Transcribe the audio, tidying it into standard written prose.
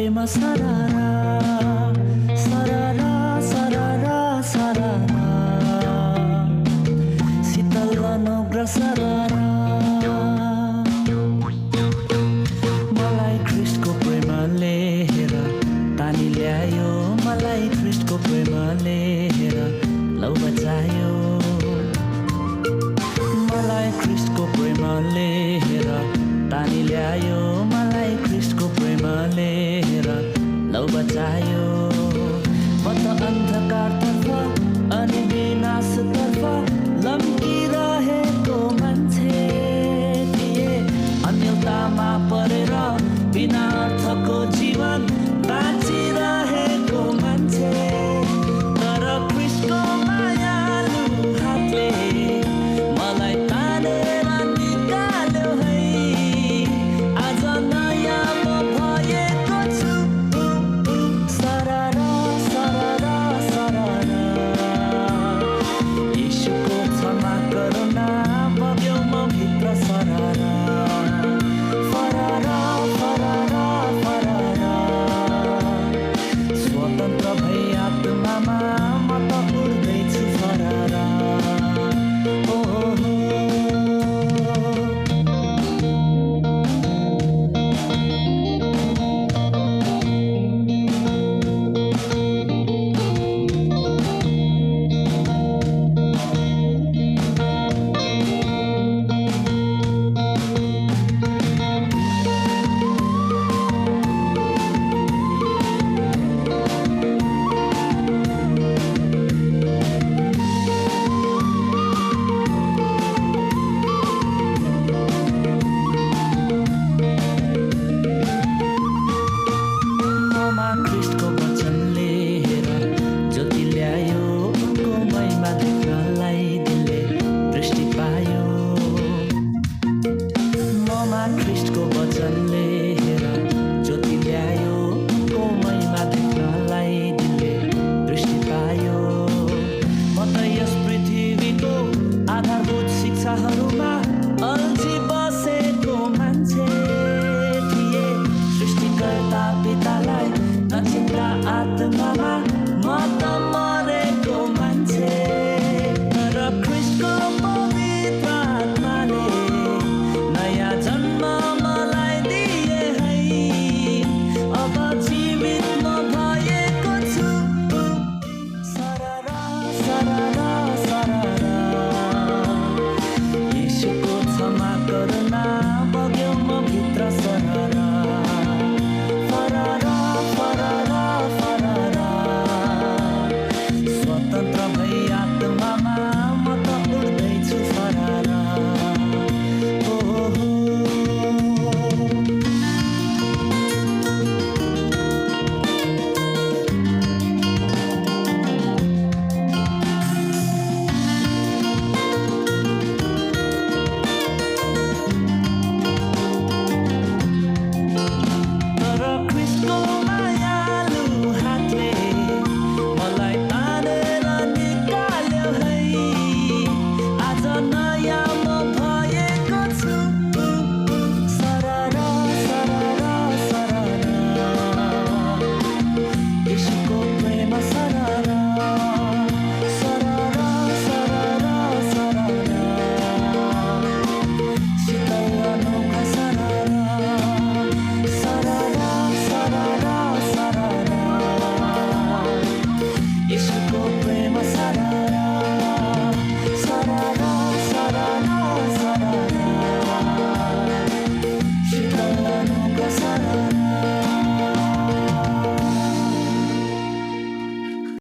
प्रेम सररा सररा सररा सररा शीतल अनुग्रह सररा मलाई ख्रिस्टको प्रेमले हेर तानी ल्यायो मलाई ख्रिस्टको प्रेमले हेर लौ बचायो मलाई ख्रिस्टको प्रेमले हेर तानी ल्यायो मलाई ख्रिस्टको प्रेमले हेर लौ बचायो म त अन्धकारतर्फ अनि विनाशतर्फ लम्किरहेको मान्छे थिए अन्यतामा परेर बिना अर्थको जीवन बाँचिरहेको मान्छे तर ख्रिस्टको मायालु हातले मलाई तानेर निकाल्यो है आज नयाँ म भएको छु सररा सररा सररा यीशुको क्षमा करुणा बग्यो म भित्र सररा फररा फररा फररा स्वतन्त्र भई आत्मामा म त उड्दैछु फररा ओ ख्रिस्टको वचनले हेर ज्योति ल्यायो उनको महिमा देख्नलाई दिलले दृष्टि पायो ममा ख्रिस्टको वचनले हेर ज्योति ल्यायो उनको महिमा देख्नलाई दिलले दृष्टि पायो म त यस पृथ्वीको आधारभूत शिक्षाहरूमा अल्झी बसेको मान्छे थिए सृष्टिकर्ता पितालाई नचिन्ता आत्मामा म त मरेको मान्छे तर ख्रिस्टको पवित्र आत्माले नयाँ जन्म मलाई दिए है अब जीवित म भएको छु सररा सररा सररा यीशुको क्षमा करुणा बग्यो म भित्र सररा फररा फररा फररा स्वतन्त्र भई आत्मामा म त उड्दैछु फररा ओ तर ख्रिस्टको मायालु हातले मलाई तानेर निकाल्यो है आज नयाँ म भएको छु सररा सररा सररा यीशुको प्रेम सररा सररा सररा सररा शीतल अनुग्रह सररा सररा सररा सररा यीशुको प्रेम सररा सररा सररा सररा शीतल अनुग्रह सररा